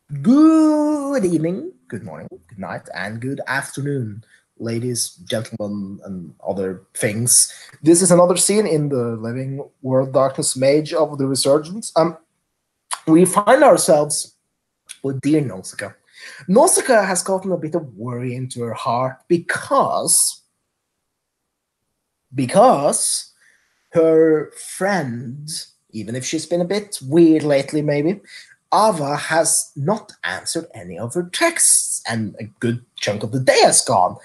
Good evening, good morning, good night, and good afternoon, ladies, gentlemen, and other things. This is another scene in the Living World Darkness Mage of the Resurgence. We find ourselves with dear Nausicaa. Nausicaa has gotten a bit of worry into her heart because her friend, even if she's been a bit weird lately, maybe, Ava has not answered any of her texts, and a good chunk of the day has gone.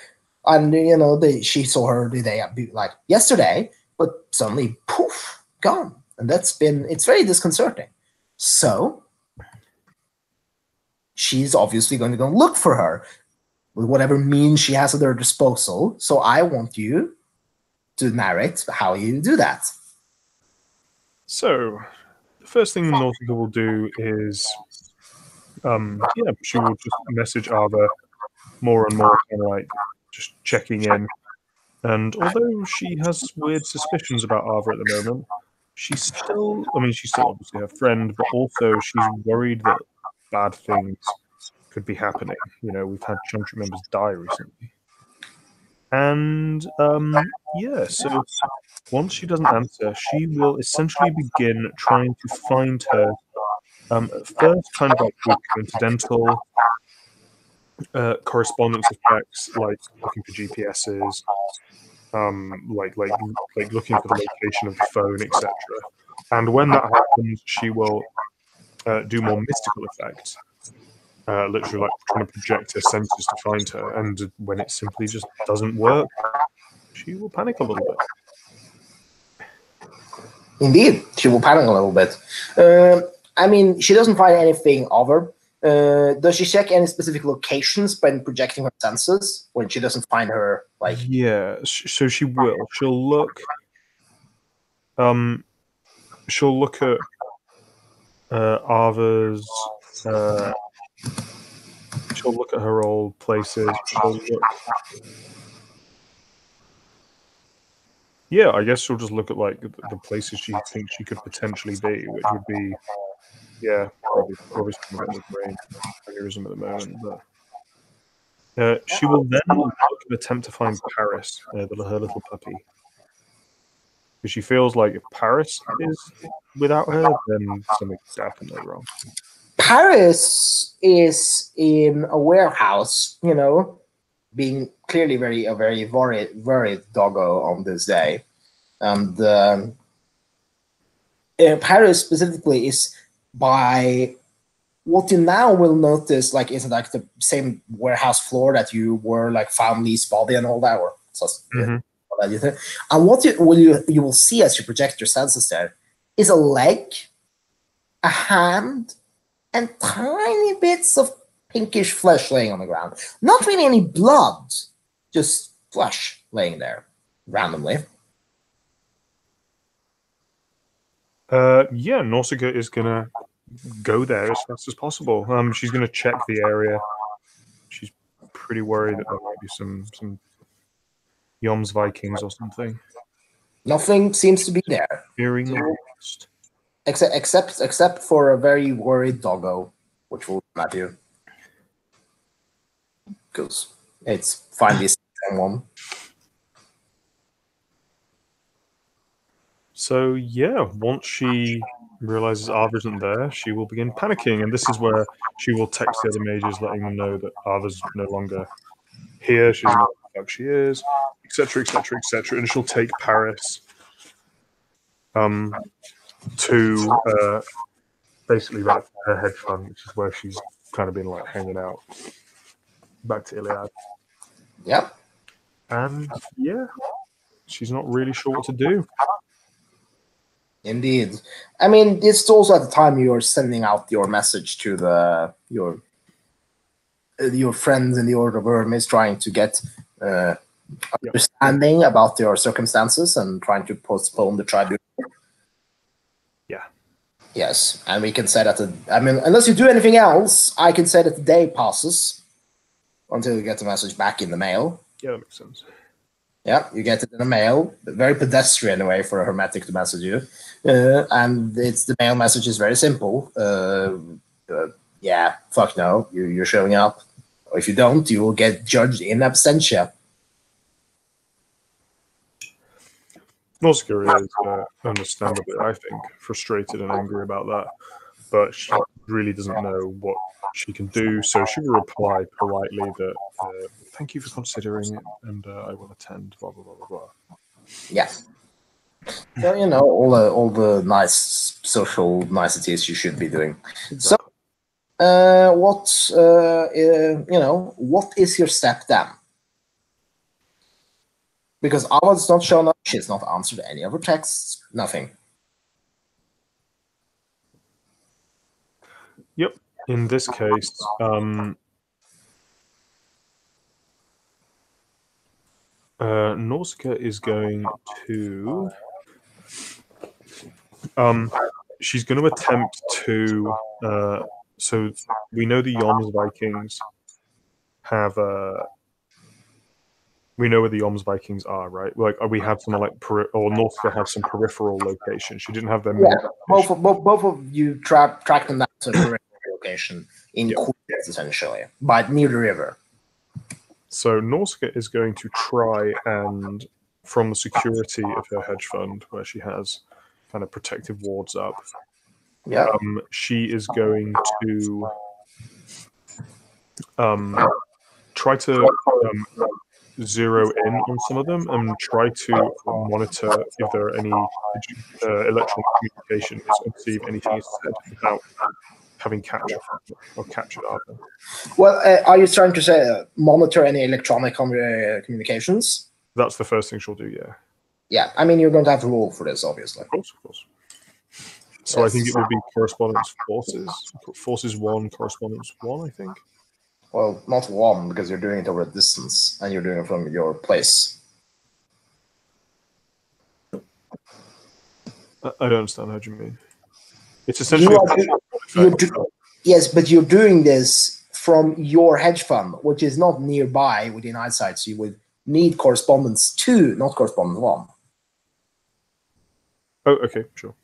And she saw her the day like yesterday, but suddenly poof, gone, and it's very disconcerting. So she's obviously going to go look for her with whatever means she has at her disposal. So I want you to narrate how you do that. So, the first thing Nausicaa will do is, she will just message Ava more and more, kind of like just checking in. And although she has weird suspicions about Ava at the moment, she's still obviously her friend, but also she's worried that bad things could be happening. We've had Chantry members die recently. And, so once she doesn't answer, she will essentially begin trying to find her. At first, kind of like with coincidental correspondence effects, like looking for GPSs, like looking for the location of the phone, etc. And when that happens, she will do more mystical effects, literally like trying to project her senses to find her. And when it simply just doesn't work, she will panic a little bit. Indeed, she will panic a little bit. She doesn't find anything of her. Does she check any specific locations when projecting her senses when she doesn't find her? Yeah, so she will. She'll look. She'll look at Ava's. She'll look at her old places. Yeah, I guess she'll just look at like the places she thinks she could potentially be, which would be, probably something with brain aneurysm at the moment. But she will then attempt to find Paris, her little puppy, because she feels like if Paris is without her, then something's definitely wrong. Paris is in a warehouse, being clearly very worried doggo on this day. And Paris specifically is by what you now will notice, is like the same warehouse floor that you were found Lee's body and all that, or all that you think. And what you will see as you project your senses there is a leg, a hand, and tiny bits of pinkish flesh laying on the ground. Not really any blood, just flesh laying there randomly. Nausicaa is gonna go there as fast as possible. She's gonna check the area. She's pretty worried that there might be some Yoms Vikings or something. Nothing seems to be there. Fearing the worst. Except for a very worried doggo, which will come at you. Because it's finally someone. So once she realizes Ava isn't there, she will begin panicking, and this is where she will text the other mages, letting them know that Ava's no longer here. She doesn't know where the fuck she is, etc., etc., etc. And she'll take Paris to basically back to her hedge fund, which is where she's kind of been hanging out. Back to Iliad. Yep. And she's not really sure what to do. Indeed. It's also at the time you're sending out your message to your friends in the Order of Hermes, trying to get understanding about your circumstances and trying to postpone the tribunal. Yeah. Yes, and we can say that. Unless you do anything else, I can say that the day passes until you get the message back in the mail. Yeah, that makes sense. Yeah, you get it in the mail. Very pedestrian way for a hermetic to message you. And the mail message is very simple. fuck no, you're showing up. Or if you don't, you will get judged in absentia. Nausicaa is understandably, I think, frustrated and angry about that, but she really doesn't know what she can do, so she will reply politely that, thank you for considering it, and I will attend, blah, blah, blah, blah, blah. Yeah. So, you know, all the nice social niceties you should be doing. Exactly. So, what is your step then? Because Ava's not shown up, she's not answered any of her texts, nothing. Yep. In this case, Nausicaa is going to... she's going to attempt to... so we know the Yoms Vikings have... we know where the Yoms Vikings are, right? Like, we have some like or Nausicaa has some peripheral location. She didn't have their main location. Both of you track them down to a peripheral location in quarters, essentially, but near the river. So Nausicaa is going to try and, from the security of her hedge fund, where she has kind of protective wards up, she is going to try to zero in on some of them and try to monitor if there are any electronic communications and see if anything is said without having captured Arthur. Well, are you trying to say monitor any electronic communications? That's the first thing she'll do, yeah. Yeah, I mean, you're going to have to roll for this, obviously. Of course. So yes. I think it will be correspondence forces. Forces 1, correspondence 1, I think. Well, not 1, because you're doing it over a distance, and you're doing it from your place. I don't understand how you mean. It's essentially... yes, but you're doing this from your hedge fund, which is not nearby within eyesight, so you would need correspondence 2, not correspondence 1. Oh, okay, sure.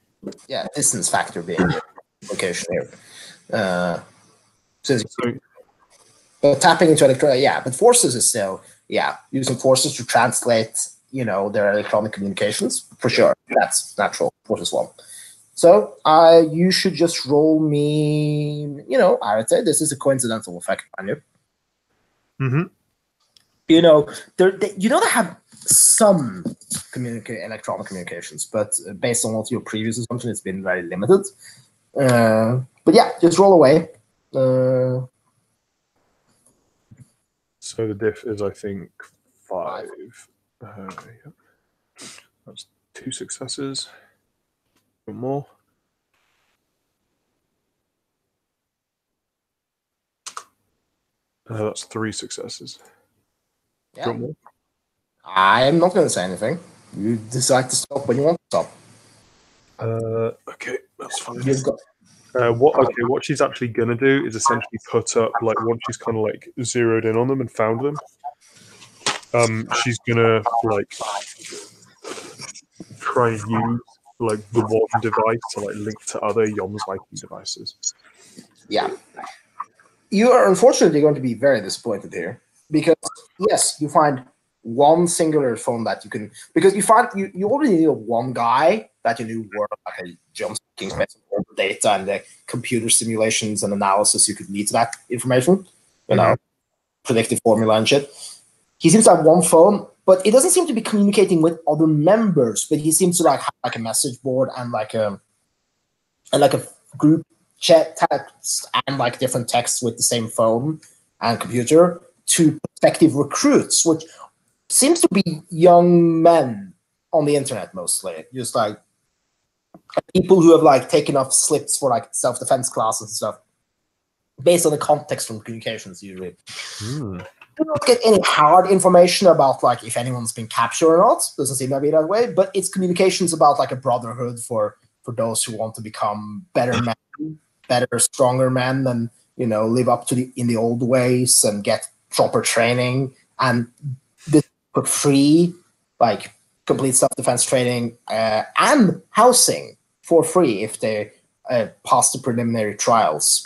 Yeah, distance factor being the location here. But tapping into electronic, but forces is still, using forces to translate, their electronic communications, for sure. That's natural, forces 1. So you should just roll me, I would say this is a coincidental effect on you. Mm-hmm. They have some electronic communications, but based on what your previous assumption, it's been very limited. But yeah, just roll away. So the diff is, I think, 5. That's 2 successes. One more. That's 3 successes. Yeah. I'm not going to say anything. You decide to stop when you want to stop. Okay, that's fine. What she's actually gonna do is essentially put up, like, once she's kind of like zeroed in on them and found them, she's gonna like try and use like the one device to like link to other Yoms Viking devices. Yeah, you are unfortunately going to be very disappointed here because yes, you find one singular phone that you can, because you find you already knew one guy that you knew were like a Jones based on all the data and the computer simulations and analysis you could need to that information, predictive formula and shit. He seems to have one phone, but it doesn't seem to be communicating with other members. But he seems to like have like a message board and like a group chat text and like different texts with the same phone and computer to prospective recruits, which seems to be young men on the internet mostly, just like people who have like taken off slips for like self-defense classes and stuff, based on the context from communications usually. You don't get any hard information about like if anyone's been captured or not. Doesn't seem to be that way, but it's communications about like a brotherhood for those who want to become better men, better, stronger men, and live up to in the old ways and get proper training and this for free, like complete self-defense training and housing for free if they pass the preliminary trials.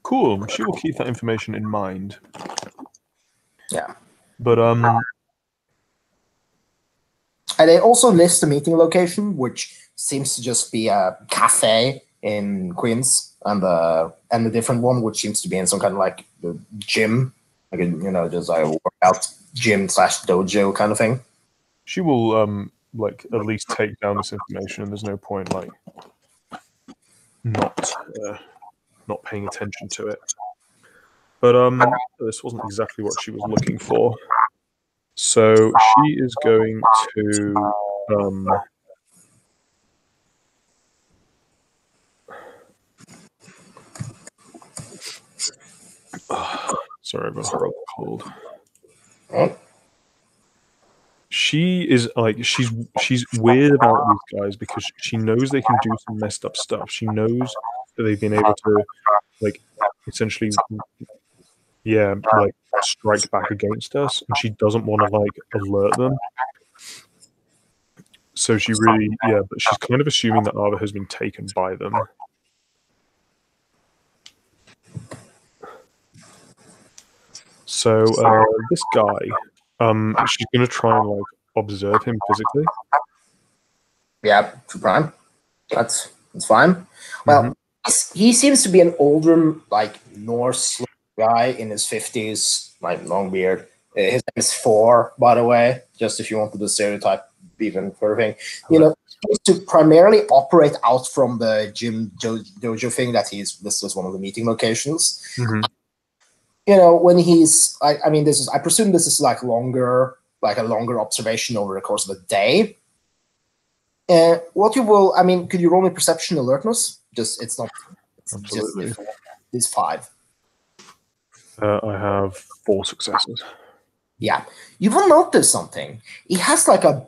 Cool. She will keep that information in mind. Yeah. But And they also list the meeting location, which seems to just be a cafe in Queens, and the different one, which seems to be in some kind of like gym, like just like a workout gym / dojo kind of thing. She will like at least take down this information, and there's no point like not paying attention to it. But this wasn't exactly what she was looking for. So she is going to sorry, I've got a horrible cold. She is like she's weird about these guys because she knows they can do some messed up stuff. She knows that they've been able to like essentially like strike back against us, and she doesn't want to like alert them. So she really but she's kind of assuming that Ava has been taken by them. So this guy, she's gonna try and like observe him physically. Yeah, true prime. That's fine. Well, he seems to be an older, like Norse guy in his 50s, like long beard. His name is Thor, by the way. Just if you wanted the stereotype even further thing, he seems to primarily operate out from the gym dojo thing that this was one of the meeting locations. When he's, I mean, I presume this is like a longer observation over the course of a day. What you will, I mean, could you roll me perception alertness? It's Absolutely. It's 5. I have 4 successes. Yeah, you will notice something. He has like a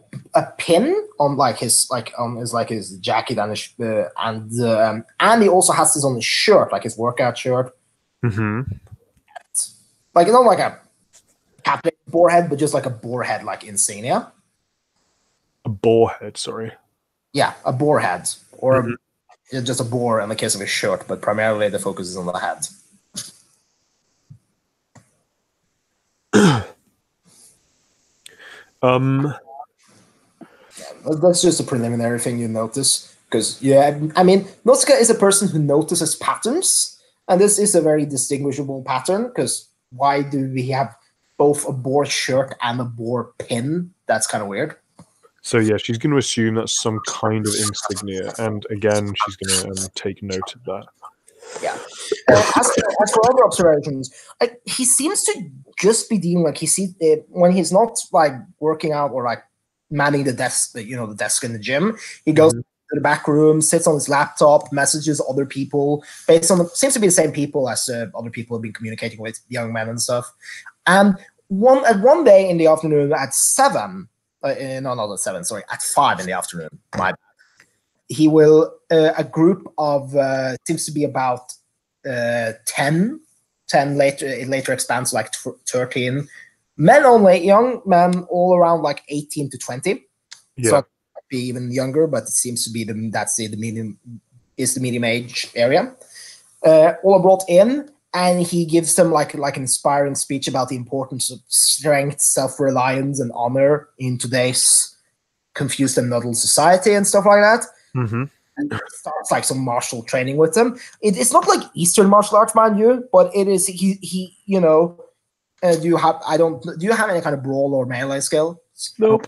pin on like his jacket and he also has this on his shirt, like his workout shirt. Like not like a captain boar head, but just like a boar head, like insignia. A boar head, sorry. Yeah, a boar head, or just a boar in the case of his shirt, but primarily the focus is on the head. That's just a preliminary thing you notice, because I mean, Notsuka is a person who notices patterns, and this is a very distinguishable pattern. Because why do we have both a boar shirt and a boar pin? That's kind of weird. So yeah, she's going to assume that's some kind of insignia, and again, she's going to take note of that. Yeah. As for other observations, he seems to just be dealing like when he's not like working out or like manning the desk, the desk in the gym. He goes to the back room, sits on his laptop, messages other people seems to be the same people as other people have been communicating with, young men and stuff. And one day in the afternoon at 7. Not at 7. Sorry, at 5 in the afternoon. My bad. He will a group of seems to be about 10 later expands like 13 men only, young men all around like 18 to 20. Yeah. So it might be even younger, but it seems to be the medium age area. All are brought in, and he gives them like an inspiring speech about the importance of strength, self-reliance, and honor in today's confused and muddled society and stuff like that. And starts like some martial training with them. It's not like Eastern martial arts, mind you, but it is. He do you have any kind of brawl or melee skill? Nope.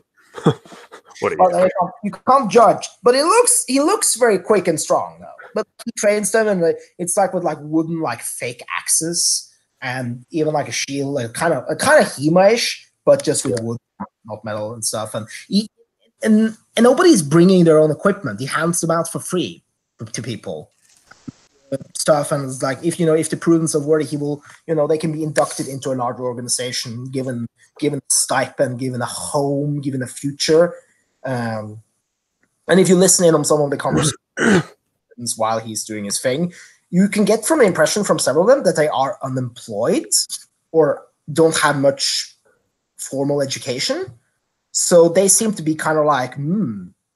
What you can't judge, but he looks very quick and strong though. But he trains them, and it's like with like wooden like fake axes, and even like a shield, like kind of Hema-ish, but just with wood, not metal and stuff. And nobody's bringing their own equipment. He hands them out for free to people. Stuff, and it's like if the prudence of worthy, he will they can be inducted into a larger organization, given a stipend, given a home, given a future. And if you listen in on some of the conversations while he's doing his thing, you can get from the impression from several of them that they are unemployed or don't have much formal education. So they seem to be kind of like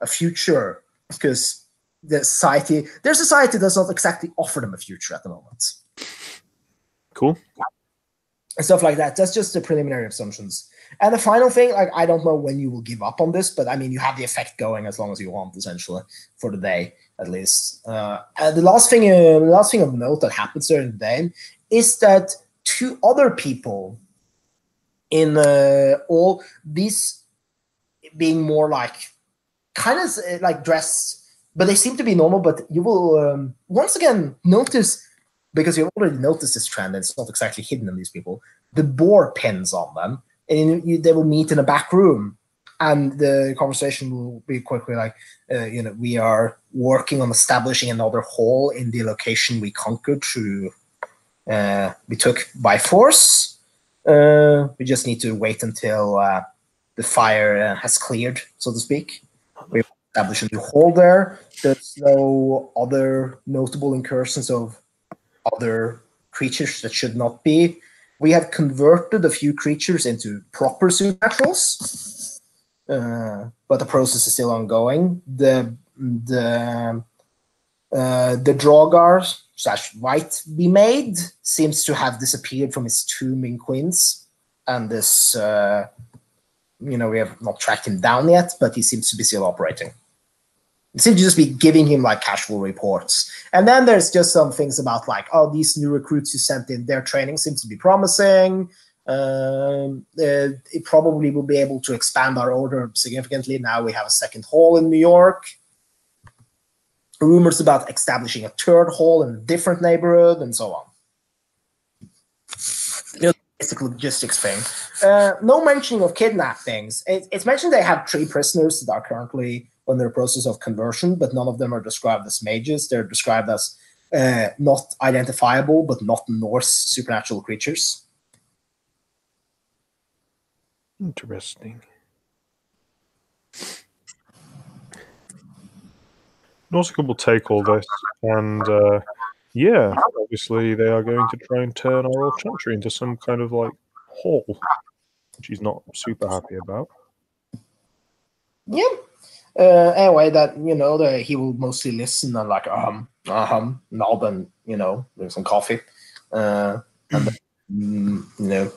a future, because their society does not exactly offer them a future at the moment. Cool. And stuff like that. That's just the preliminary assumptions. And the final thing, like, I don't know when you will give up on this, but I mean, you have the effect going as long as you want, essentially, for the day at least. And the last thing of note that happens during the day is that two other people in all these being more like kind of like dressed, but they seem to be normal. But you will once again notice, because you've already noticed this trend, and it's not exactly hidden in these people, the boar pins on them. And they will meet in a back room, and the conversation will be quickly like, we are working on establishing another hall in the location we conquered we took by force. We just need to wait until the fire has cleared, so to speak. We've established a new hall there. There's no other notable incursions of other creatures that should not be. We have converted a few creatures into proper supernaturals, but the process is still ongoing. The Drogar / White Be Made seems to have disappeared from his tomb in Queens, and this, we have not tracked him down yet, but he seems to be still operating. It seems to just be giving him like casual reports. And then there's just some things about like, oh, these new recruits you sent in, their training seems to be promising. It probably will be able to expand our order significantly. Now we have a second hall in New York. Rumors about establishing a third hall in a different neighborhood, and so on. Basic logistics thing. No mentioning of kidnappings. It's mentioned they have 3 prisoners that are currently under the process of conversion, but none of them are described as mages. They're described as not identifiable, but not Norse supernatural creatures. Interesting. Nausicaa will take all this, and obviously they are going to try and turn our old chantry into some kind of like hall, which he's not super happy about. Yeah. Anyway, that he will mostly listen and like nod and drink some coffee, and then,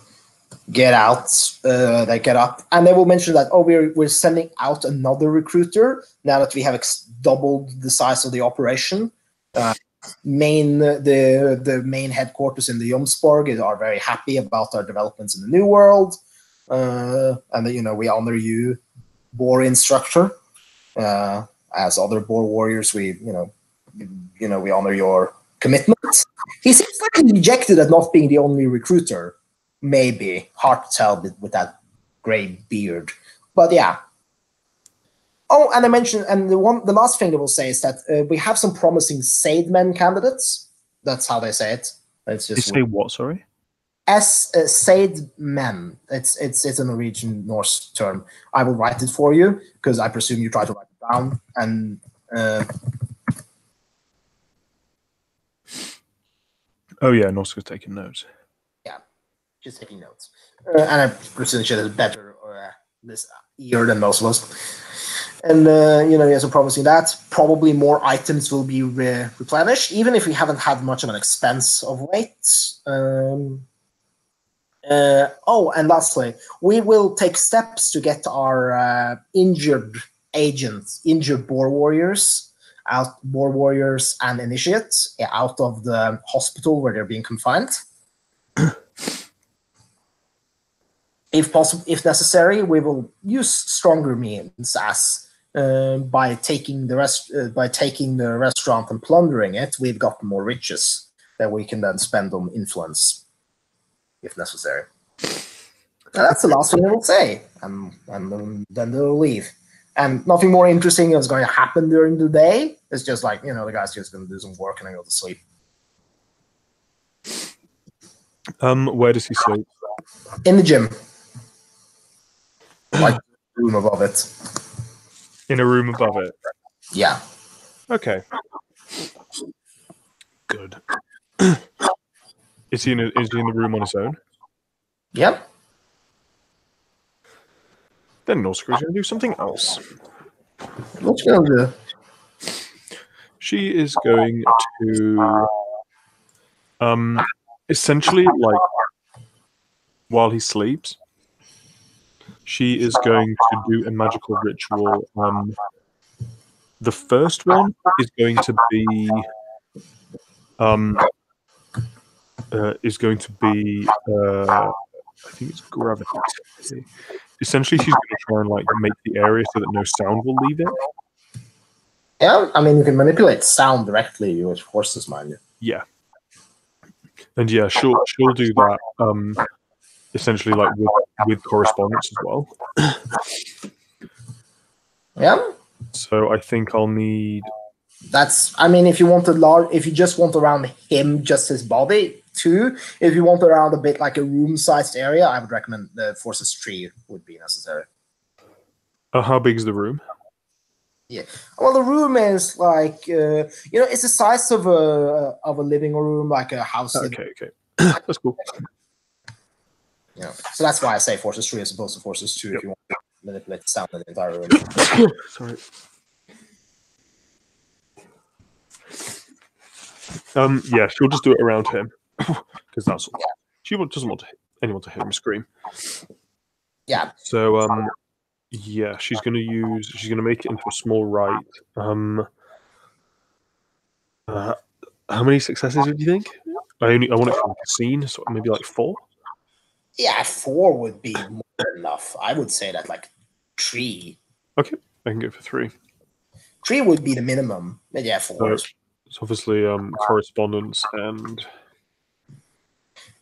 get out. They get up, and they will mention that we're sending out another recruiter now that we have doubled the size of the operation. The main headquarters in the Jomsborg are very happy about our developments in the New World, and we honor you, boar instructor. As other boar warriors, we honor your commitment. He seems slightly dejected at not being the only recruiter. Maybe hard to tell with that gray beard, but yeah. Oh, and I mentioned, and the last thing they will say is that we have some promising Saidmen candidates. That's how they say it. It's just they say what? Sorry. Saidmen. It's a Norwegian Norse term. I will write it for you because I presume you try to write it down. And oh yeah, Nausicaa's taking notes. Yeah, just taking notes. And I presume she has better this ear than most of us. And he has a promising that probably more items will be replenished, even if we haven't had much of an expense of late. And lastly, we will take steps to get our injured boar warriors and initiates out of the hospital where they're being confined. If possible, if necessary, we will use stronger means, as by taking the restaurant and plundering it, we've got more riches that we can then spend on influence, if necessary. Now, that's the last thing they will say, and then they'll leave. And nothing more interesting is going to happen during the day. It's just like, the guy's just going to do some work and then go to sleep. Where does he sleep? In the gym. Like a room above it. In a room above it? Yeah. Okay. Good. Is he in the room on his own? Yep. Then Nausicaa is going to do something else. What's going to do? She is going to essentially, like, while he sleeps, she is going to do a magical ritual. The first one is going to be I think it's gravity. Essentially, she's going to try and like make the area so that no sound will leave it. Yeah, I mean, you can manipulate sound directly with forces, mind you. Yeah, and yeah, she'll do that. Essentially, like with correspondence as well. Yeah. So I think I'll need. That's. I mean, if you just want around him, just his body too. If you want around a bit like a room-sized area, I would recommend the forces tree would be necessary. How big is the room? Yeah. Well, the room is like it's the size of a living room, like a house. Okay, that's cool. Yeah. So that's why I say forces 3 as opposed to forces 2 if you want to manipulate the sound in the entire room. Sorry. Yeah, she'll just do it around him because that's all. She doesn't want anyone to hear him scream. Yeah. So yeah, she's gonna make it into a small rite. How many successes do you think? I want it from a scene, so maybe like 4. Yeah, 4 would be more than enough. I would say that like 3. Okay, I can go for 3. 3 would be the minimum. But yeah, 4. So it's obviously correspondence and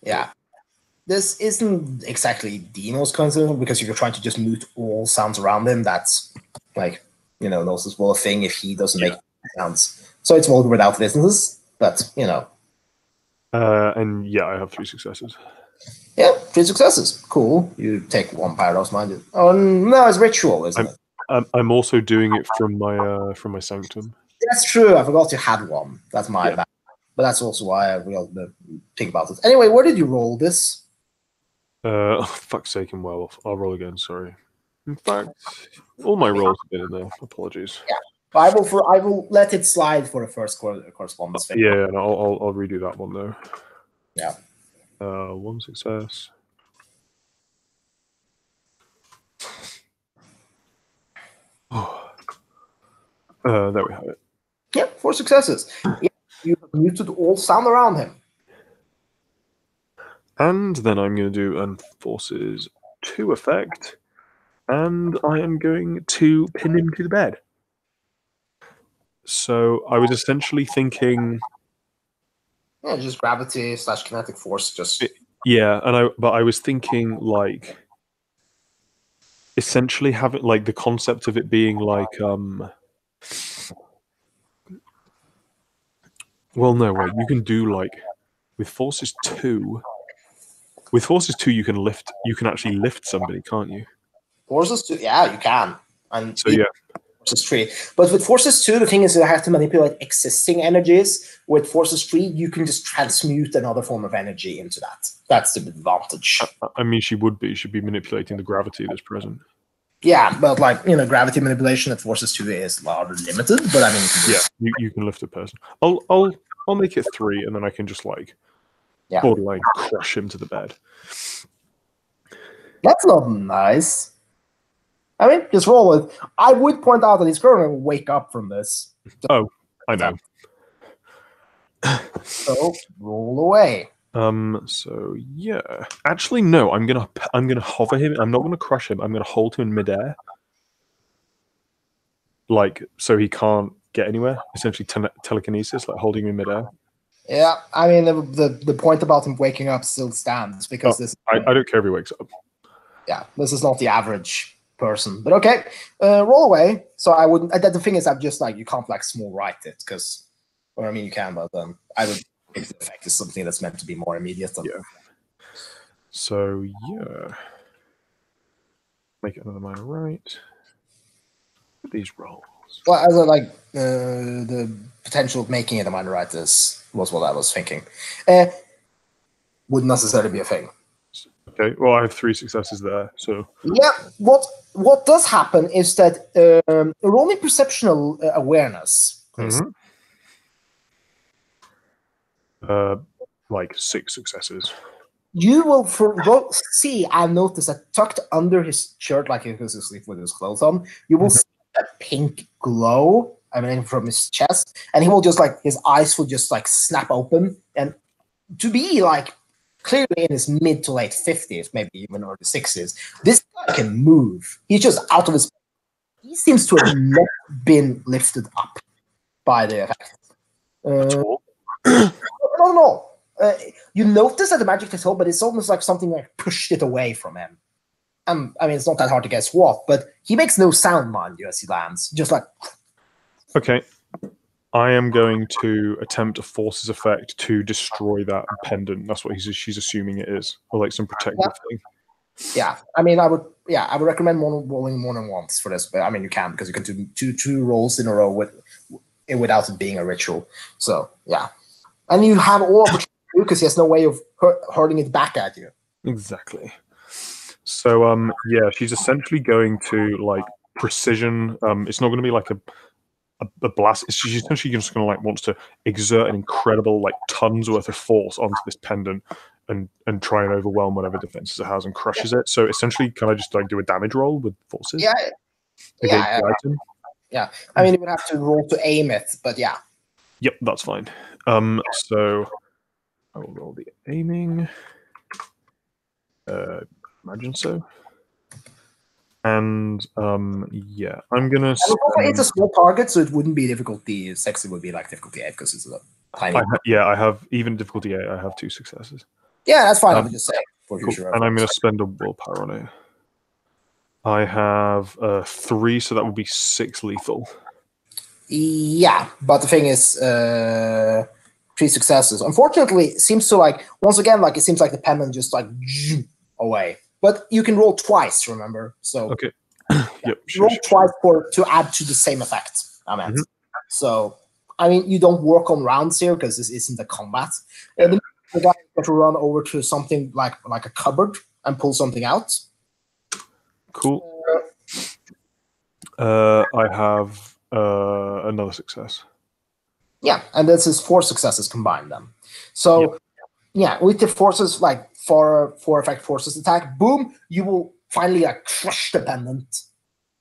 yeah. This isn't exactly the most coincident because if you're trying to just mute all sounds around him, that's like knows as well a thing if he doesn't make sounds. So it's vulgar without listeners, but and yeah, I have 3 successes. Yeah, 3 successes. Cool. You take 1 paradox, mind you. Oh no, it's ritual, isn't it? I'm also doing it from my sanctum. That's true. I forgot you had 1. That's my bad. But that's also why I will think about it. Anyway, where did you roll this? Oh, fuck's sake, and well, I'll roll again. Sorry. In fact, all my rolls have been in there. Apologies. Yeah, I will let it slide for the first correspondence thing. Yeah, and I'll redo that one though. Yeah. 1 success. There we have it. Yeah, 4 successes. Yeah, you have muted all sound around him. And then I'm going to do an forces 2 effect, and I am going to pin him to the bed. So I was essentially thinking. Yeah, just gravity / kinetic force, just. Yeah, but I was thinking like. Essentially, having like the concept of it being like Well, no, wait. You can do like with forces 2. With forces 2, you can actually lift somebody, can't you? Forces 2, yeah, you can. And so yeah. Forces 3. But with forces 2, the thing is you have to manipulate existing energies. With forces 3, you can just transmute another form of energy into that. That's the advantage. I mean, she'd be manipulating the gravity that's present. Yeah, but like gravity manipulation at forces 2 is rather limited. But I mean, you can lift a person. I'll make it 3, and then I can just like borderline crush him to the bed. That's not nice. I mean, just roll it. I would point out that he's going to wake up from this. Oh, I know. So roll away. So yeah. Actually, no. I'm gonna hover him. I'm not gonna crush him. I'm gonna hold him in midair, like so he can't get anywhere. Essentially, telekinesis, like holding him in midair. Yeah, I mean the point about him waking up still stands because this. I don't care if he wakes up. Yeah, this is not the average person, but okay. Roll away. So I wouldn't. The thing is, I'm just like you can't like small write it because, or I mean you can, but I would. If the effect is something that's meant to be more immediate. Yeah. So yeah. Make it another minor right. These rolls. Well, as like the potential of making it a minor right was what I was thinking. Wouldn't necessarily be a thing. Okay. Well, I have 3 successes there. So yeah, what does happen is that roll me perceptual awareness. Mm-hmm. Like 6 successes. You will see and notice that tucked under his shirt, like he goes to sleep with his clothes on, you will see a pink glow emanating from his chest, and he will just like his eyes will just like snap open, and to be like clearly in his mid to late 50s, maybe even early 60s, this guy can move. He's just out of his. He seems to have not been lifted up by the effect. At all? No. You notice that the magic takes hold, but it's almost like something like pushed it away from him. I mean, it's not that hard to guess what, but he makes no sound, mind you, as he lands. Just like. Okay. I am going to attempt a forces effect to destroy that pendant. That's what she's assuming it is, or like some protective thing. Yeah, I mean, I would recommend rolling more than once for this. But I mean, you can because you can do two rolls in a row without it being a ritual. So yeah, and you have all opportunity because he has no way of hurling it back at you. Exactly. So yeah, she's essentially going to like precision. It's not going to be like a blast. She's essentially just going to like wants to exert an incredible like tons worth of force onto this pendant and try and overwhelm whatever defenses it has and crushes it. So essentially, can I just like do a damage roll with forces? Yeah. Against the item? Yeah. I mean, you would have to roll to aim it, but yeah. Yep, that's fine. So I will roll the aiming. Imagine so. And yeah, I'm gonna. It's a small target, so it wouldn't be difficulty 6. It would be like difficulty 8 because it's a tiny. I have even difficulty 8. I have 2 successes. Yeah, that's fine. I would just say for future. Cool. And I'm going to spend a willpower on it. I have 3, so that would be 6 lethal. Yeah, but the thing is, 3 successes. Unfortunately, it seems to like once again, like it seems like the pendant just like away. But you can roll twice, remember? So okay, yep. Roll twice to add to the same effect. I meant. So I mean, you don't work on rounds here because this isn't a combat. The guy got to run over to something like a cupboard and pull something out. Cool. I have another success. Yeah, and this is 4 successes combined then. So yeah, with the forces like for effect forces attack, boom, you will finally like crush the pendant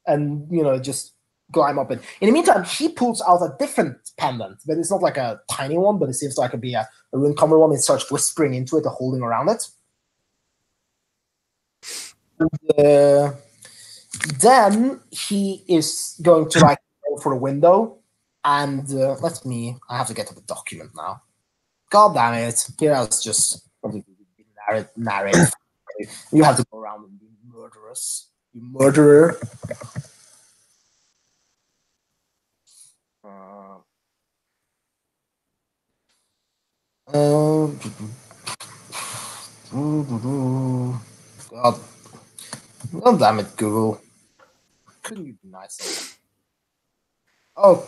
and just climb up it. In the meantime, he pulls out a different pendant, but it's not like a tiny one, but it seems like it'd be a rune-covered one. It starts whispering into it, holding around it. And, then he is going to like go for the window, and I have to get to the document now. God damn it! Here I was just narrate. You have to go around and be murderous. You murderer. God damn it, Google. Couldn't you be nicer? Oh.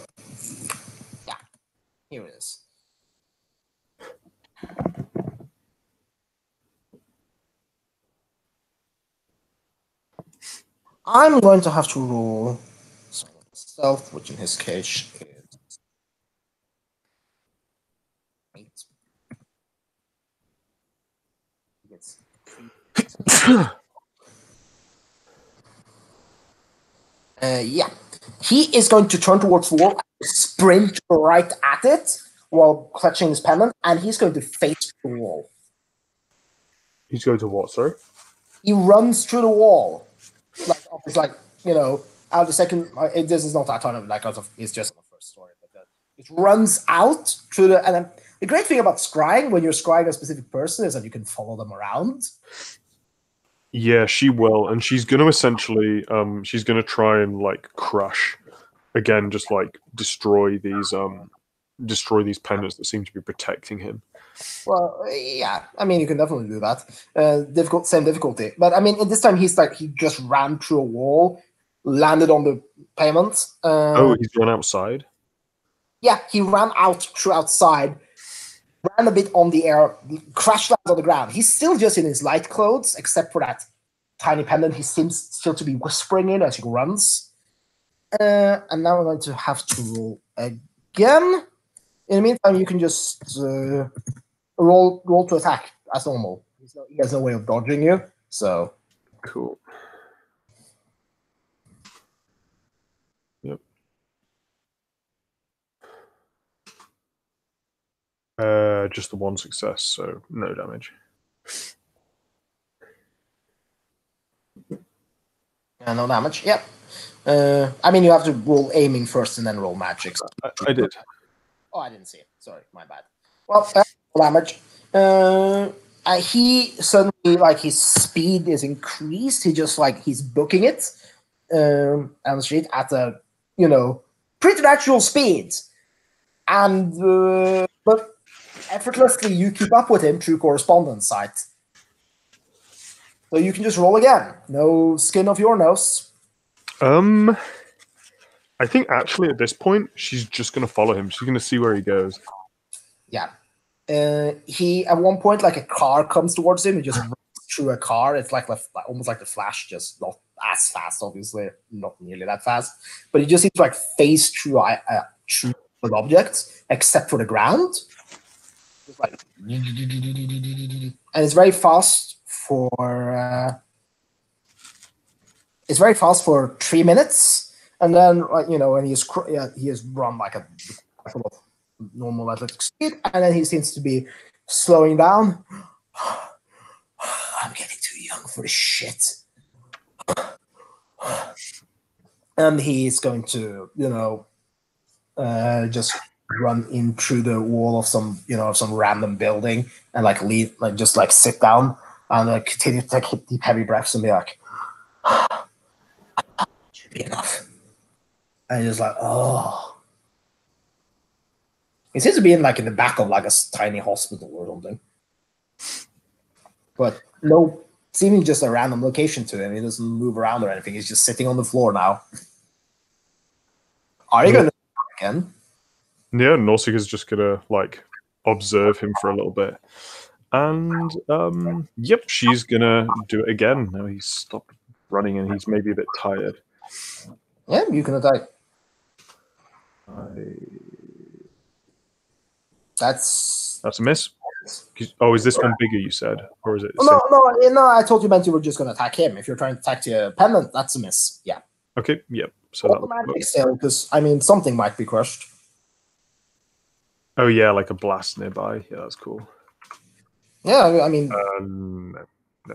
Yeah. Here it is. I'm going to have to roll stealth, which in his case is 8. Yeah. He is going to turn towards the wall and sprint right at it while clutching his pendant, and he's going to face the wall. He's going to what, sir? He runs through the wall. It's like, out the second. This is not that ton of it's just on the first story, but it runs out through the. And the great thing about scrying when you're scrying a specific person is that you can follow them around. Yeah, she will, and she's going to essentially, she's going to try and like crush, again, just like destroy these pendants that seem to be protecting him. Well, yeah, I mean, you can definitely do that. Same difficulty, but I mean, at this time he just ran through a wall, landed on the pavement. He's gone outside. Yeah, he ran outside, ran a bit on the air, crashed down on the ground. He's still just in his light clothes, except for that tiny pendant. He seems still to be whispering in as he runs. And now we're going to have to roll again. In the meantime, you can just roll to attack as normal. He has no way of dodging you, so cool. Yep. Just the one success, so no damage. No damage. Yep. I mean, you have to roll aiming first and then roll magic. I did. Oh, I didn't see it. Sorry, my bad. Well, damage. He suddenly, like, his speed is increased. He just, like, he's booking it on the street at a, preternatural speed. And, but effortlessly, you keep up with him through correspondence site. So you can just roll again. No skin off your nose. I think actually at this point, she's just going to follow him. She's going to see where he goes. Yeah. He, at one point, like, a car comes towards him. He just runs through a car. It's like almost like the Flash, just not as fast, obviously. Not nearly that fast. But he just seems to, like, phase through an object, except for the ground. Just like, and it's very fast for 3 minutes, and then when he has run like a normal athletic speed, and then he seems to be slowing down. I'm getting too young for this shit. And he's going to just run in through the wall of some random building and just sit down and continue to take deep heavy breaths and be like, should be enough. And he's like, oh. He seems to be in the back of like a tiny hospital or something. But no, seeming just a random location to him. He doesn't move around or anything. He's just sitting on the floor now. Are you going to again? Yeah, Nausicaa's just going to observe him for a little bit. And yep, she's going to do it again. Now he's stopped running and he's maybe a bit tired. Yeah, you can attack. That's a miss. Oh, is this one bigger, you said? Or is it? No, I told you meant you were just going to attack him. If you're trying to attack the pendant, that's a miss. Yeah. Okay, yep. So automatic still, because something might be crushed. Oh yeah, like a blast nearby. Yeah, that's cool. Yeah, I mean, no.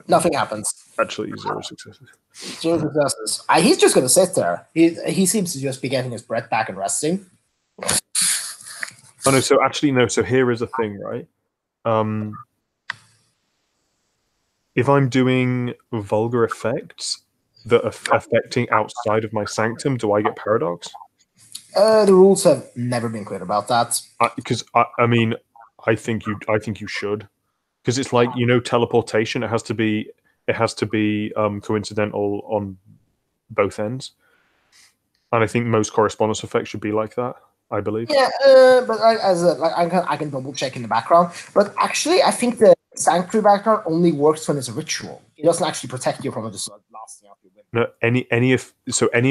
Nothing happens. Actually, 0 successes. 0 successes. He's just going to sit there. He seems to just be getting his breath back and resting. Oh no! So actually, no. So here is a thing, right? If I'm doing vulgar effects that are affecting outside of my sanctum, do I get paradox? The rules have never been clear about that. Because I mean, I think you should, because it's like teleportation. It has to be coincidental on both ends, and I think most correspondence effects should be like that. I believe. Yeah, but I can double check in the background. But actually, I think the sanctuary background only works when it's a ritual. It doesn't actually protect you from it just lasting out your window. No, any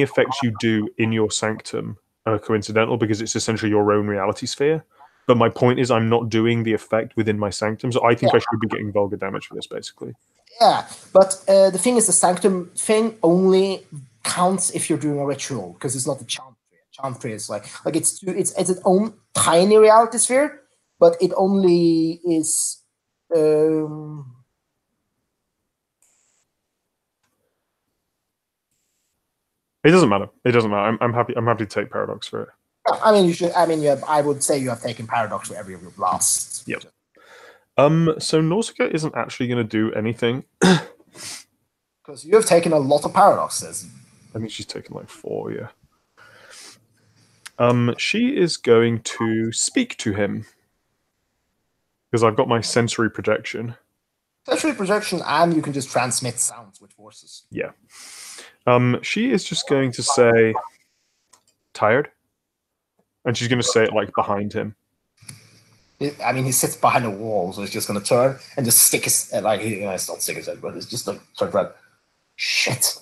effects you do in your sanctum are coincidental because it's essentially your own reality sphere. But my point is, I'm not doing the effect within my sanctum, so I think I should be getting vulgar damage for this, basically. Yeah, but the thing is, the sanctum thing only counts if you're doing a ritual because it's not the chant. Chantry is it's its own tiny reality sphere, but it only is. It doesn't matter. It doesn't matter. I'm happy. I'm happy to take paradox for it. I mean, you should. I mean, I would say you have taken paradox for every of your blasts. Yep. So Nausicaa isn't actually going to do anything because you have taken a lot of paradoxes. I think she's taken 4. Yeah. She is going to speak to him because I've got my sensory projection. Sensory projection, and you can just transmit sounds with voices. Yeah. She is just going to say, "Tired," and she's going to say it behind him. I mean, he sits behind a wall, so he's just going to turn and just stick his it's not stick his head, but it's just turn around. Shit,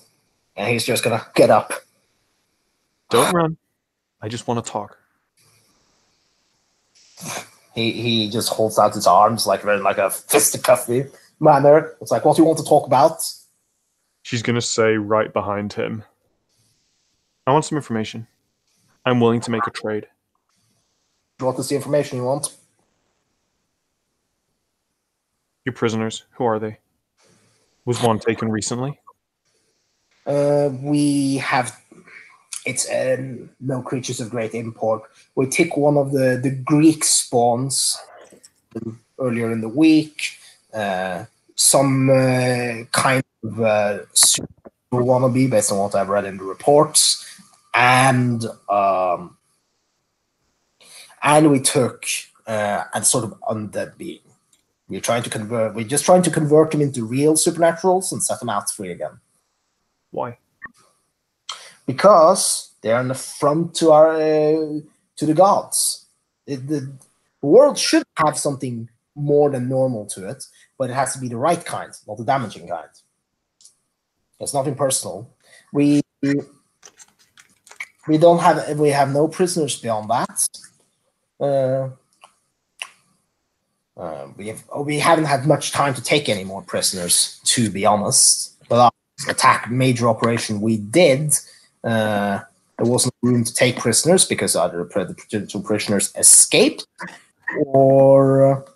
and he's just going to get up. Don't run. I just want to talk. He just holds out his arms like a fisticuffy manner. It's like, what do you want to talk about? She's going to say right behind him, I want some information. I'm willing to make a trade. What is the information you want? Your prisoners, who are they? Was one taken recently? We have... It's no creatures of great import. We took one of the Greek spawns earlier in the week. Some kind of super wannabe based on what I've read in the reports. And we took a sort of undead being. We're just trying to convert them into real supernaturals and set them out free again. Why? Because they're an affront to the gods. The world should have something more than normal to it, but it has to be the right kind, not the damaging kind. It's nothing personal. We have no prisoners beyond that. We haven't had much time to take any more prisoners, to be honest. But our major operation we did, there wasn't room to take prisoners because either the potential prisoners escaped or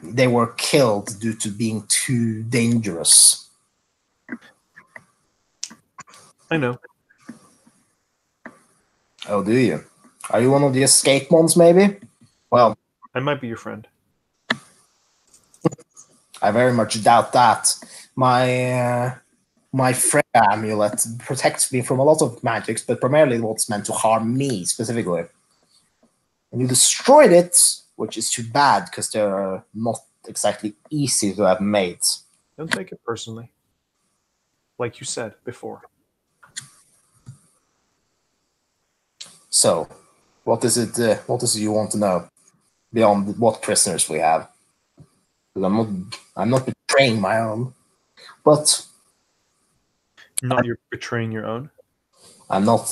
they were killed due to being too dangerous. I know. Oh, do you? Are you one of the escape ones, maybe? Well, I might be your friend. I very much doubt that. My Freya amulet protects me from a lot of magics, but primarily what's meant to harm me specifically. And you destroyed it, which is too bad because they're not exactly easy to have made. Don't take it personally. Like you said before. So, what is it you want to know beyond what prisoners we have? I'm not betraying my own, but you're betraying your own. I'm not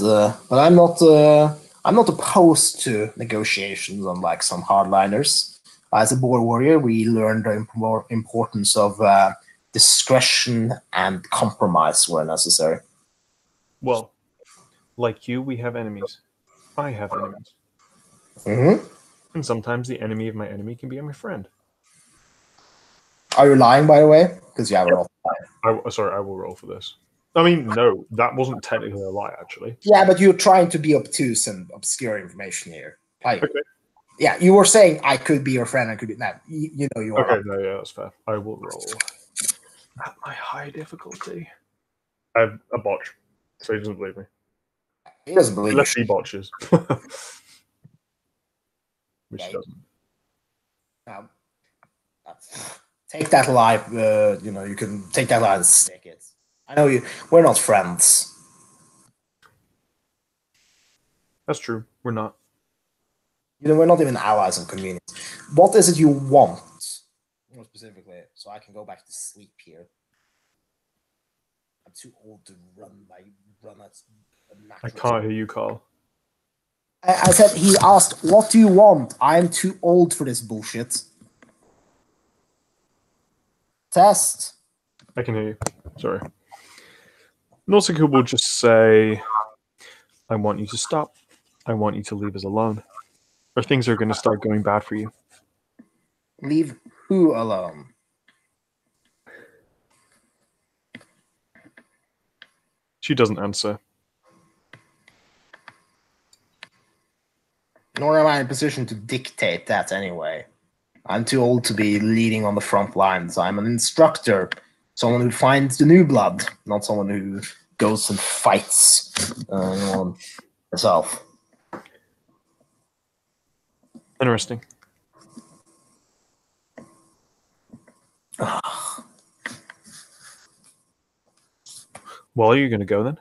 opposed to negotiations, unlike some hardliners. As a boar warrior, we learned the importance of discretion and compromise where necessary. Well, like you, we have enemies. I have enemies. Mm-hmm. And sometimes the enemy of my enemy can be my friend. Are you lying, by the way? Because you have a lot of lying. Sorry, I will roll for this. I mean, no, that wasn't technically a lie, actually. Yeah, but you're trying to be obtuse and obscure information here. Like, okay. Yeah, you were saying I could be your friend. I could be that. You know you are. Okay, no, yeah, that's fair. I will roll at my high difficulty. I have a botch, so he doesn't believe me. He doesn't believe Unless he botches. Which doesn't. Take that lie. You can take that lie and stick it. I know you. We're not friends. That's true. We're not. We're not even allies and communities. What is it you want, more specifically, so I can go back to sleep here? I'm too old to run at a natural. I can't hear you, Carl. I said, he asked, what do you want? I'm too old for this bullshit. Test. I can hear you. Sorry. Nausicaa will just say, I want you to stop. I want you to leave us alone. Or things are going to start going bad for you. Leave who alone? She doesn't answer. Nor am I in a position to dictate that anyway. I'm too old to be leading on the front lines. I'm an instructor, someone who finds the new blood, not someone who goes and fights herself. Interesting. Well, are you going to go then?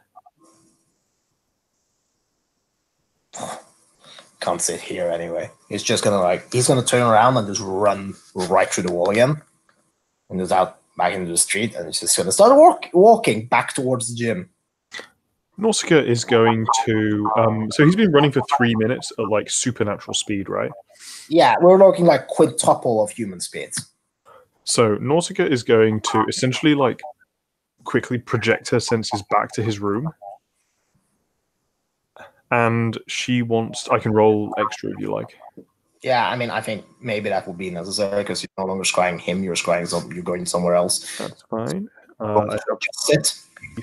Can't sit here anyway. He's just he's gonna turn around and just run right through the wall again, and just out back into the street, and he's just gonna start walking back towards the gym. Nausicaa is going to. So he's been running for 3 minutes at like supernatural speed, right? Yeah, we're looking like quintuple of human speed. So Nausicaa is going to essentially like quickly project her senses back to his room. And she wants. I can roll extra if you like. Yeah, I mean, I think maybe that would be necessary because you're no longer scrying him; you're scrying you're going somewhere else. That's fine. Sit.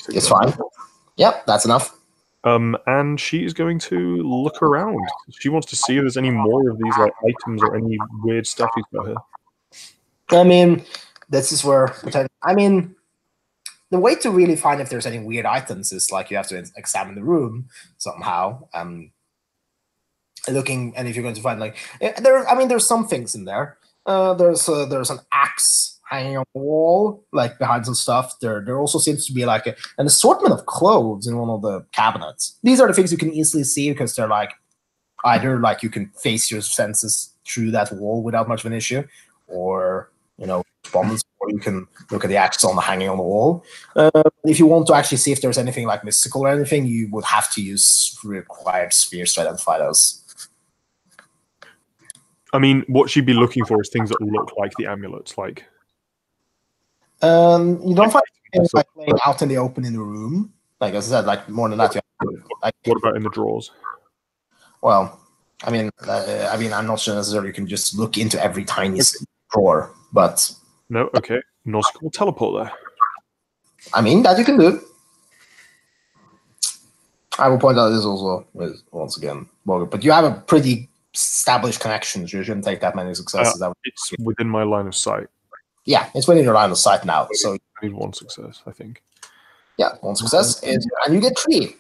It's fine. Yep, that's enough. And she is going to look around. She wants to see if there's any more of these like items or any weird stuff he's got here. I mean, this is where I mean, the way to really find if there's any weird items is like you have to examine the room somehow. Looking, and if you're going to find like there, I mean, there's some things in there. There's an axe hanging on the wall, like behind some stuff. There also seems to be like an assortment of clothes in one of the cabinets. These are the things you can easily see because they're like either like you can face your senses through that wall without much of an issue, or respondents, or you can look at the axe hanging on the wall. If you want to actually see if there's anything like mystical or anything, you would have to use required spheres to identify those. I mean, what she'd be looking for is things that look like the amulets, like. You don't find it like laying out in the open in the room. Like as I said, like more than that. You have to, like, what about in the drawers? Well, I mean, I'm not sure necessarily you can just look into every tiny drawer, but no. Okay, Nausicaa will teleport there. I mean, that you can do. I will point out this also is once again, but you have a pretty established connection. So you shouldn't take that many successes. It's within my line of sight. Yeah, it's within your line of sight now. So I need one success, I think. Yeah, one success is, and you get 3.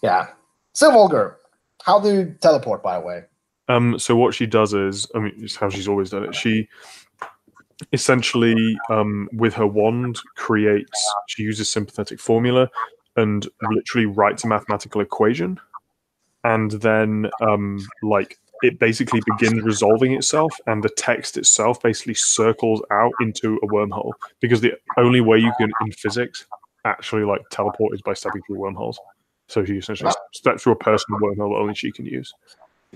Yeah. So Volger, how do you teleport, by the way? So what she does is, I mean, it's how she's always done it. She essentially, with her wand, she uses sympathetic formula and literally writes a mathematical equation. And then, like, it basically begins resolving itself, and the text itself basically circles out into a wormhole. Because the only way you can, in physics, actually like teleport is by stepping through wormholes. So she essentially steps through a personal wormhole that only she can use.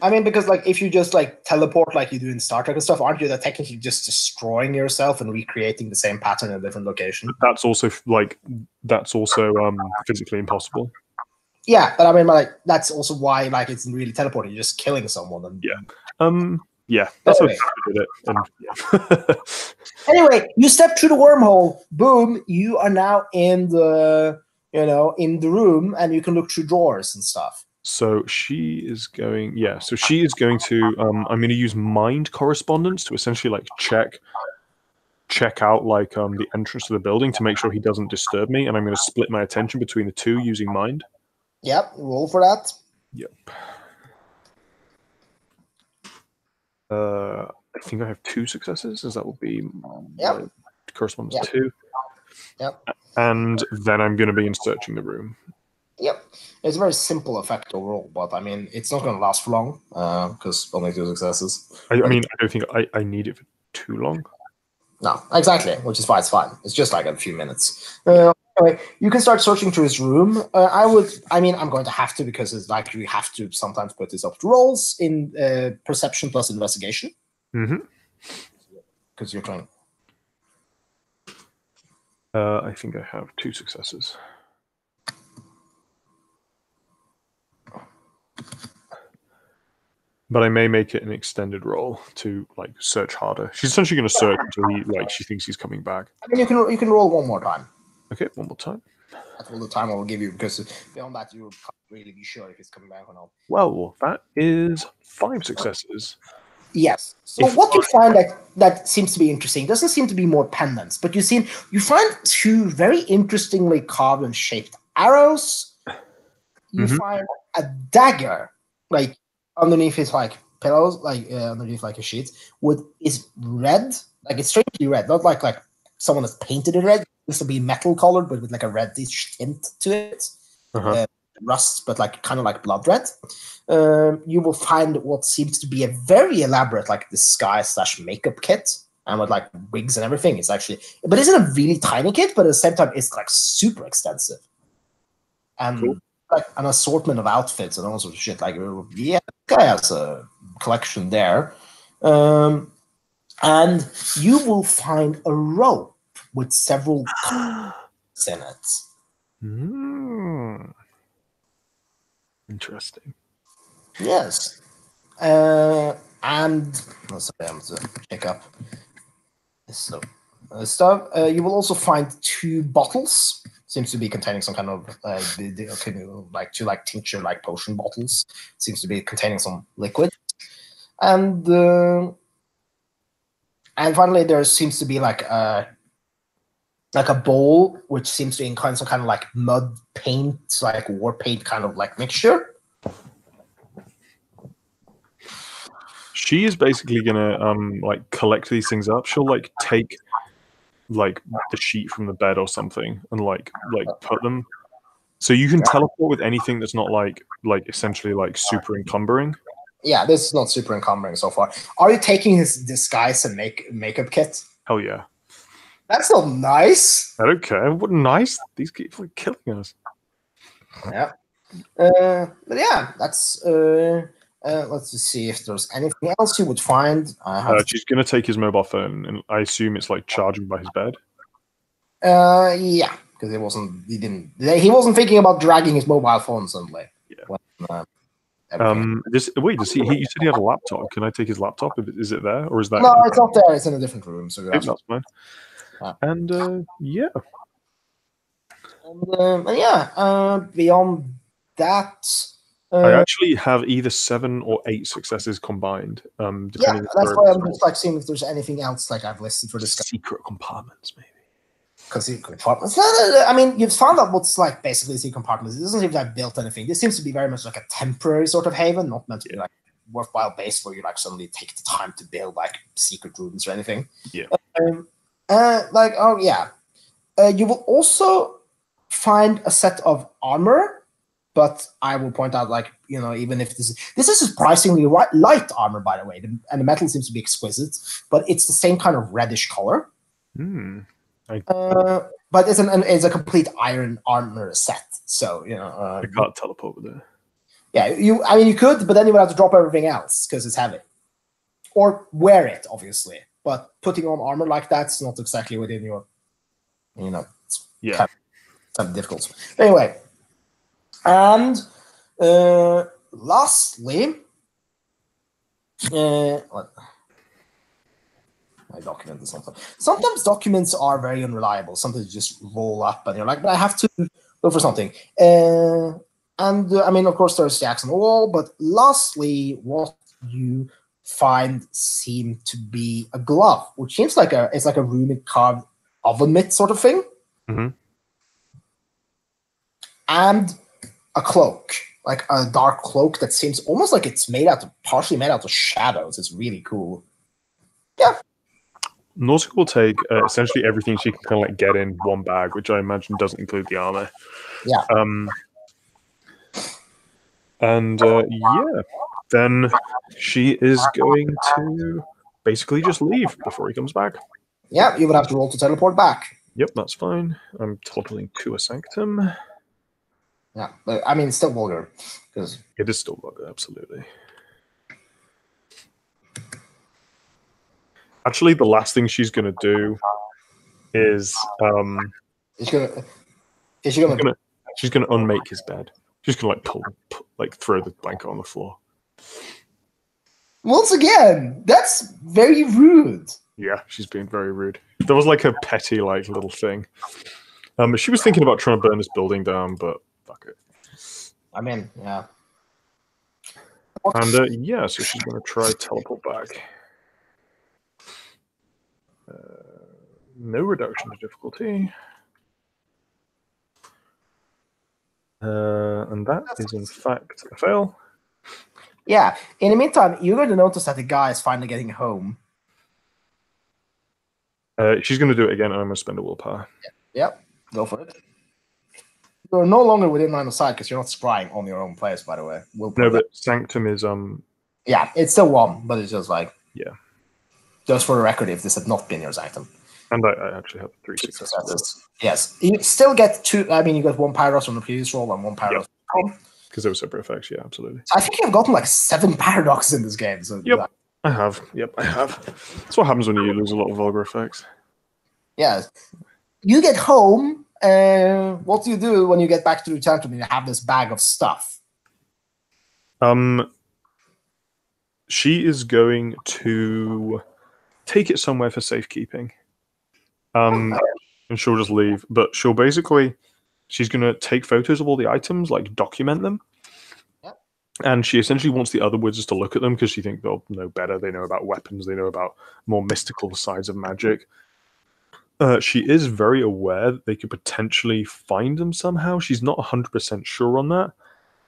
I mean, because like if you just like teleport like you do in Star Trek and stuff, aren't you that technically just destroying yourself and recreating the same pattern in a different location? That's also physically impossible. Yeah, but I mean, like that's also why like it's really teleporting. You're just killing someone. And yeah, that's how we did it. And yeah. Anyway, you step through the wormhole. Boom! You are now in the in the room, and you can look through drawers and stuff. So she is going. Yeah. So she is going to. I'm going to use mind correspondence to essentially like check out like the entrance to the building to make sure he doesn't disturb me, and I'm going to split my attention between the two using mind. Yep. Roll for that. Yep. I think I have 2 successes, as that will be correspondence 2. Yep. And then I'm going to be in searching the room. Yep. It's a very simple effect overall, but I mean, it's not going to last for long because only 2 successes. I mean, I don't think I need it for too long. No, exactly, which is why it's fine. It's just like a few minutes. Anyway, you can start searching through his room. I'm going to have to because it's like we have to sometimes put this up to rolls in perception plus investigation. Mm-hmm. Because you're trying. I think I have 2 successes. But I may make it an extended roll to like search harder. She's essentially going to search until she thinks he's coming back. I mean, you can roll one more time. Okay, one more time. That's all the time I will give you because beyond that you can't really be sure if he's coming back or not. Well, that is 5 successes. Yes. So what you find that seems to be interesting doesn't seem to be more pendants, but you find 2 very interestingly carved and shaped arrows. You find a dagger like underneath his like pillows, like underneath like a sheet, is red, like it's strangely red, not like someone has painted it red. It used to be metal colored, but with like a reddish tint to it. Rust, but like kind of like blood red. You will find what seems to be a very elaborate like disguise / makeup kit, and with like wigs and everything. It's actually, but it's a really tiny kit, but at the same time, it's like super extensive. And like an assortment of outfits and all sorts of shit. Like, yeah, this guy has a collection there. And you will find a rope with several colors in it. Interesting. Yes. And sorry, I'm going to check up this stuff. You will also find 2 bottles. Seems to be containing some kind of like 2 like tincture like potion bottles. Seems to be containing some liquid. And finally, there seems to be like a bowl which seems to include some kind of like mud paint, like war paint kind of like mixture. She is basically gonna like collect these things up. She'll like take like the sheet from the bed or something and like put them. So you can teleport with anything that's not like essentially like super encumbering. Yeah, this is not super encumbering so far. Are you taking his disguise and makeup kit? Hell yeah. That's not nice. I don't care. What nice. These people are killing us. Yeah. But yeah, that's let's just see if there's anything else you would find. She's gonna take his mobile phone, and I assume it's like charging by his bed. Yeah, because he wasn't thinking about dragging his mobile phone suddenly. Yeah. When, wait, does he? You said he had a laptop. Can I take his laptop? Is it there, or is that? No, it's not there. It's in a different room. So that's fine. And yeah. And yeah. Beyond that. I actually have either 7 or 8 successes combined. Depending that's why I'm just like seeing if there's anything else like I've listed for this. Secret compartments, maybe. Because secret compartments. I mean, you've found out what's like basically secret compartments. It doesn't seem to have built anything. This seems to be very much like a temporary sort of haven, not meant to be like a worthwhile base where you like suddenly take the time to build like secret rooms or anything. Yeah. You will also find a set of armor. But I will point out, like, even if this is surprisingly light armor, by the way, and the metal seems to be exquisite, but it's the same kind of reddish color. But it's a complete iron armor set, so I can't teleport with it. Yeah, you could, but then you would have to drop everything else because it's heavy, or wear it, obviously. But putting on armor like that's not exactly within your, it's kind of difficult. Anyway. And lastly, my document is something. Sometimes documents are very unreliable. Sometimes you just roll up and you're like, but I have to look for something. I mean, of course, there's the axe on the wall. But lastly, what you find seem to be a glove, which seems like it's like a runic carved oven mitt sort of thing. Mm-hmm. And a cloak, like a dark cloak that seems almost like it's partially made out of shadows. It's really cool. Yeah. Nausicaa will take essentially everything she can kind of like get in one bag, which I imagine doesn't include the armor. Yeah. Then she is going to basically just leave before he comes back. Yeah, you would have to roll to teleport back. Yep, that's fine. I'm teleporting to a sanctum. Yeah, but I mean, it's still vulgar. Because it is still vulgar, absolutely. Actually, the last thing she's going to do is she's going to unmake his bed. She's going to throw the blanket on the floor. Once again, that's very rude. Yeah, she's being very rude. There was like a petty little thing. She was thinking about trying to burn this building down, but fuck it. I mean, yeah. And so she's going to try teleport back. No reduction to difficulty. And that is in fact a fail. Yeah. In the meantime, you're going to notice that the guy is finally getting home. She's going to do it again, and I'm going to spend a willpower. Yep. Go for it. You're no longer within line of sight because you're not scrying on your own place, by the way. No, but Sanctum is Yeah, it's still 1, but it's just like just for the record, if this had not been your Sanctum. And I actually have 3 successes. Yes, you still get 2. I mean, you got 1 Pyros from the previous roll and 1 Pyros Because they were separate effects, yeah, absolutely. So I think you've gotten like 7 paradoxes in this game. So Yep, I have. Yep, I have. That's what happens when you lose a lot of vulgar effects. Yeah. You get home, what do you do when you get back to the tantrum and you have this bag of stuff? She is going to take it somewhere for safekeeping. And she'll just leave. But she'll basically, she's going to take photos of all the items, like document them. Yep. And she essentially wants the other wizards to look at them because she thinks they'll know better. They know about weapons. They know about more mystical sides of magic. She is very aware that they could potentially find them somehow. She's not 100% sure on that.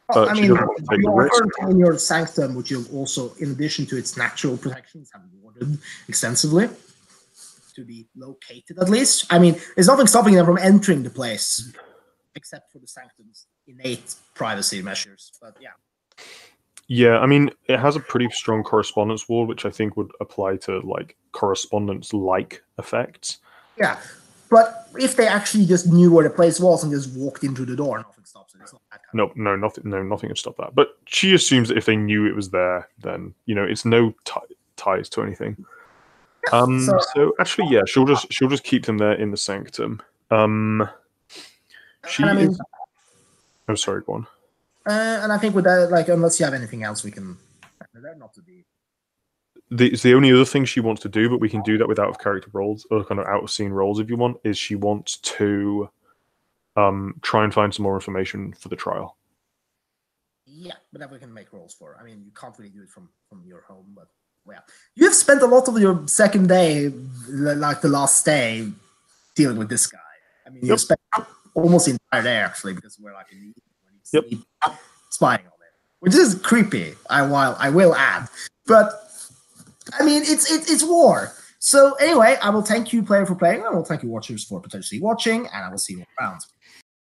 Well, I She mean, doesn't want to take the risk. in your sanctum, which you've also, in addition to its natural protections, have warded extensively to be located at least. I mean, there's nothing stopping them from entering the place, except for the sanctum's innate privacy measures. But yeah. Yeah, I mean, it has a pretty strong correspondence wall, which I think would apply to like correspondence-like effects. Yeah, but if they actually just knew where the place was and just walked into the door, nothing stops it. It's not that kind Nothing would stop that. But she assumes that if they knew it was there, then it's no ties to anything. So actually, yeah, she'll just keep them there in the sanctum. I'm sorry, go on. And I think with that, like, unless you have anything else, we can. Not to be. The only other thing she wants to do, but we can do that with out of character roles or kind of out of scene roles if you want, is she wants to try and find some more information for the trial. Yeah, but that we can make rolls for. I mean, you can't really do it from your home, but well, you've spent a lot of your second day, like the last day, dealing with this guy. I mean, you spent almost the entire day actually, because we're like spying on it, which is creepy. I will add, but I mean, it's war. So anyway, I will thank you, player, for playing. I will thank you, watchers, for potentially watching, and I will see you around.